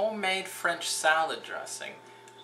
homemade French salad dressing.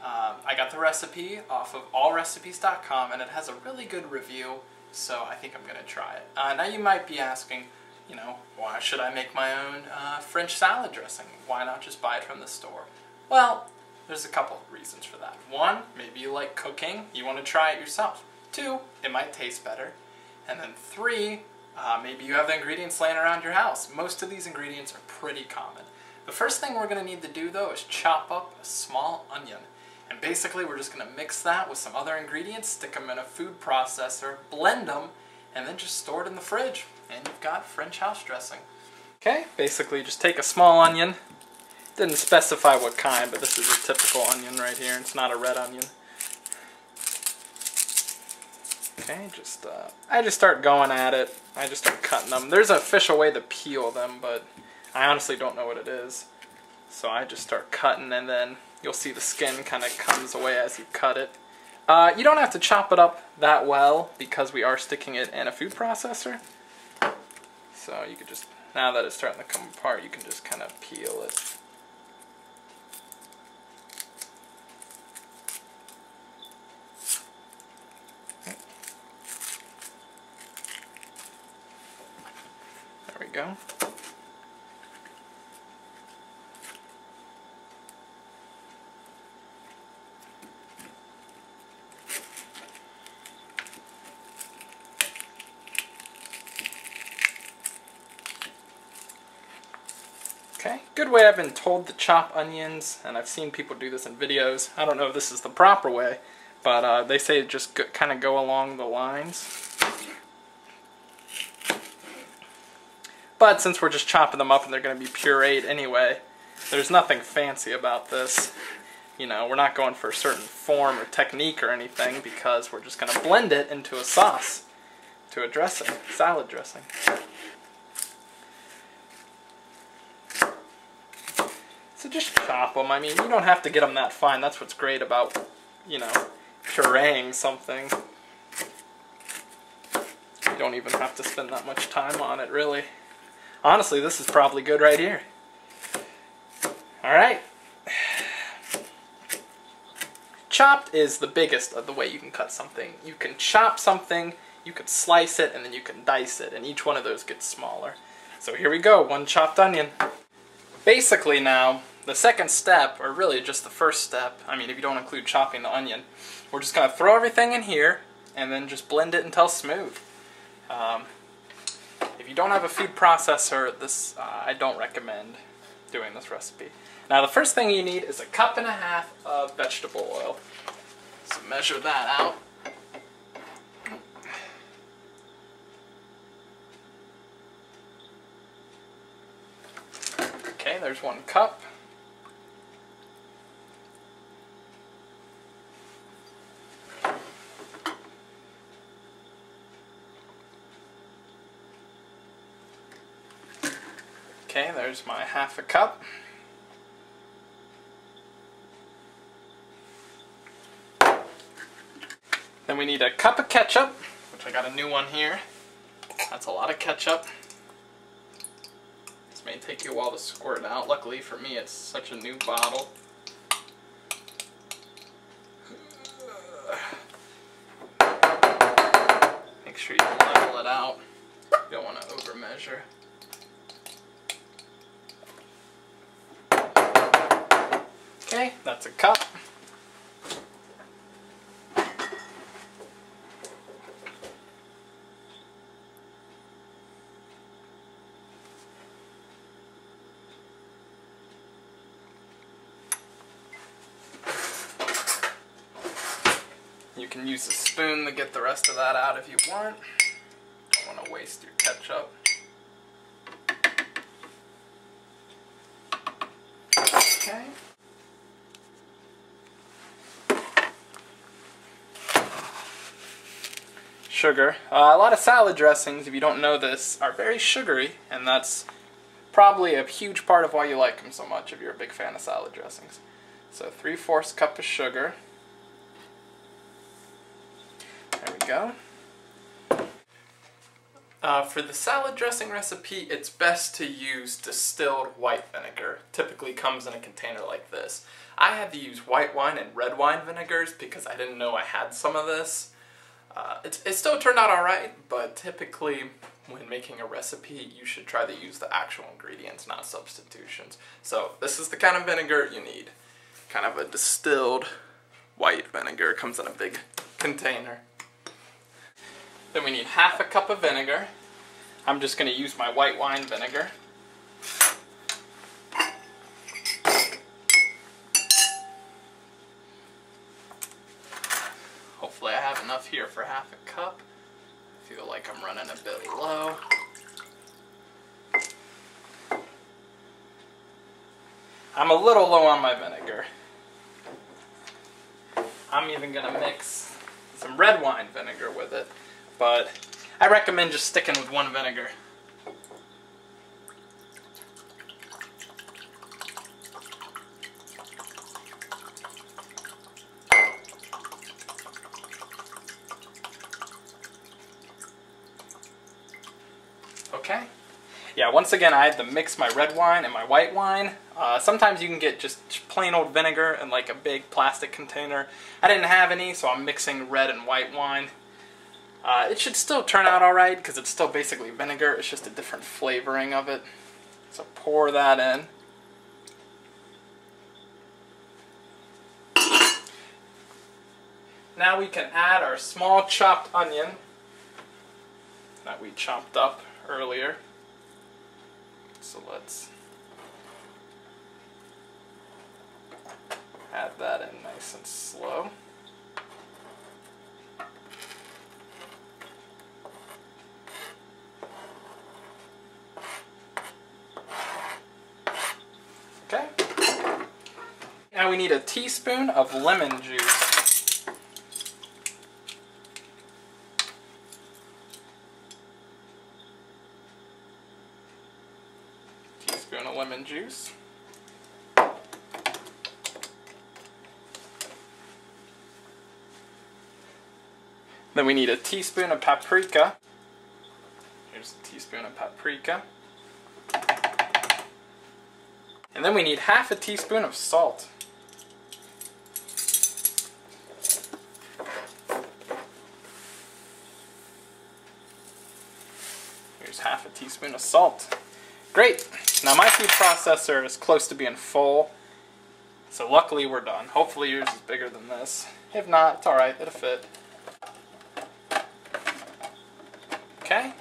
I got the recipe off of allrecipes.com and it has a really good review, so I think I'm going to try it. Now you might be asking, you know, why should I make my own French salad dressing? Why not just buy it from the store? Well, there's a couple of reasons for that. One, maybe you like cooking, you want to try it yourself. Two, it might taste better. And then three, maybe you have the ingredients laying around your house. Most of these ingredients are pretty common. The first thing we're going to need to do though is chop up a small onion. And basically we're just going to mix that with some other ingredients, stick them in a food processor, blend them, and then just store it in the fridge. And you've got French house dressing. Okay, basically just take a small onion. Didn't specify what kind, but this is a typical onion right here. It's not a red onion. Okay, I just start going at it. I just start cutting them. There's an official way to peel them, but I honestly don't know what it is. So I just start cutting, and then you'll see the skin kind of comes away as you cut it. You don't have to chop it up that well because we are sticking it in a food processor. So you could just, now that it's starting to come apart, you can just kind of peel it. There we go. Okay, good way I've been told to chop onions, and I've seen people do this in videos. I don't know if this is the proper way, but they say just kind of go along the lines. But since we're just chopping them up and they're going to be pureed anyway, there's nothing fancy about this. You know, we're not going for a certain form or technique or anything because we're just going to blend it into a sauce, to a dressing, salad dressing. So just chop them. I mean, you don't have to get them that fine. That's what's great about, you know, pureeing something. You don't even have to spend that much time on it, really. Honestly, this is probably good right here. Alright. Chopped is the biggest of the way you can cut something. You can chop something, you can slice it, and then you can dice it, and each one of those gets smaller. So here we go, one chopped onion. Basically now, the second step, or really just the first step, I mean if you don't include chopping the onion, we're just going to throw everything in here, and then just blend it until smooth. If you don't have a food processor, I don't recommend doing this recipe. Now the first thing you need is 1.5 cups of vegetable oil. So measure that out. Okay, there's 1 cup. Okay, there's my 1/2 cup. Then we need 1 cup of ketchup, which I got a new one here. That's a lot of ketchup. This may take you a while to squirt out. Luckily for me, it's such a new bottle. Make sure you level it out. You don't want to over measure. Okay, that's 1 cup. You can use a spoon to get the rest of that out if you want. Don't want to waste your ketchup. Okay. Sugar. A lot of salad dressings, if you don't know this, are very sugary, and that's probably a huge part of why you like them so much if you're a big fan of salad dressings. So 3/4 cup of sugar. There we go. For the salad dressing recipe, it's best to use distilled white vinegar. Typically comes in a container like this. I had to use white wine and red wine vinegars because I didn't know I had some of this. It still turned out alright, but typically when making a recipe, you should try to use the actual ingredients, not substitutions. So this is the kind of vinegar you need. Kind of a distilled white vinegar. It comes in a big container. Then we need half a cup of vinegar. I'm just going to use my white wine vinegar. Hopefully I have enough here for half a cup. I feel like I'm running a bit low. I'm a little low on my vinegar. I'm even going to mix some red wine vinegar with it, but I recommend just sticking with one vinegar. Okay. Yeah, once again I had to mix my red wine and my white wine. Sometimes you can get just plain old vinegar in like a big plastic container. I didn't have any, so I'm mixing red and white wine. It should still turn out alright because it's still basically vinegar, it's just a different flavoring of it. So pour that in. Now we can add our small chopped onion that we chopped up earlier. So let's add that in nice and slow. Okay. Now we need a teaspoon of lemon juice. Teaspoon of lemon juice. Then we need a teaspoon of paprika. Here's a teaspoon of paprika. And then we need half a teaspoon of salt. Here's half a teaspoon of salt. Great! Now my food processor is close to being full, so luckily we're done. Hopefully yours is bigger than this. If not, it's alright, it'll fit. Okay.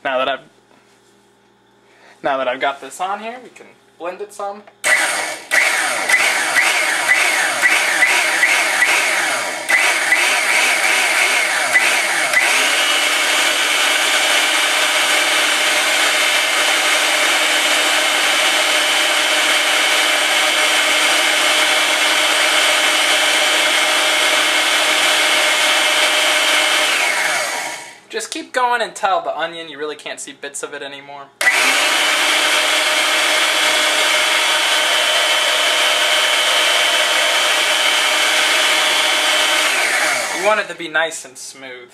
Now that I've got this on here, we can blend it some. Just keep going until the onion, you really can't see bits of it anymore. You want it to be nice and smooth.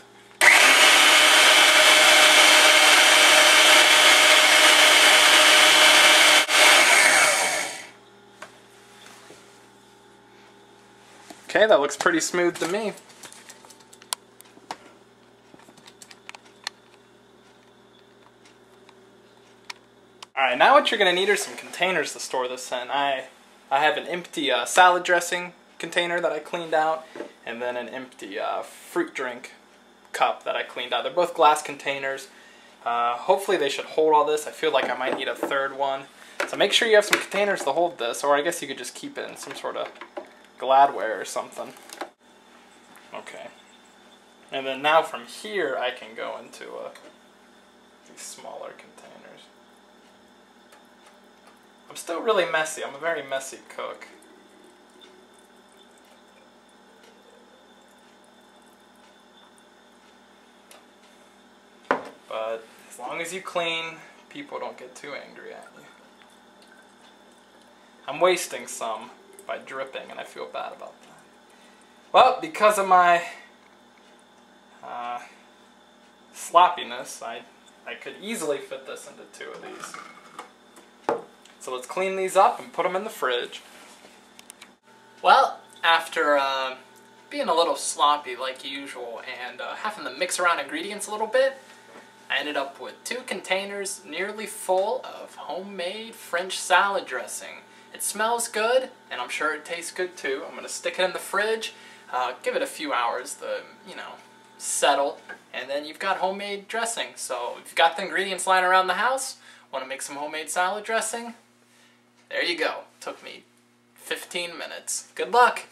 Okay, that looks pretty smooth to me. Alright, now what you're going to need are some containers to store this in. I have an empty salad dressing container that I cleaned out, and then an empty fruit drink cup that I cleaned out. They're both glass containers. Hopefully they should hold all this. I feel like I might need a third one. So make sure you have some containers to hold this, or I guess you could just keep it in some sort of Gladware or something. Okay. And then now from here I can go into these smaller containers. I'm still really messy. I'm a very messy cook. But as long as you clean, people don't get too angry at you. I'm wasting some by dripping, and I feel bad about that. Well, because of my sloppiness, I could easily fit this into 2 of these. So let's clean these up and put them in the fridge. Well, after being a little sloppy like usual and having to mix around ingredients a little bit, I ended up with 2 containers nearly full of homemade French salad dressing. It smells good, and I'm sure it tastes good too. I'm going to stick it in the fridge, give it a few hours to, settle, and then you've got homemade dressing. So if you've got the ingredients lying around the house, want to make some homemade salad dressing, there you go. Took me 15 minutes. Good luck!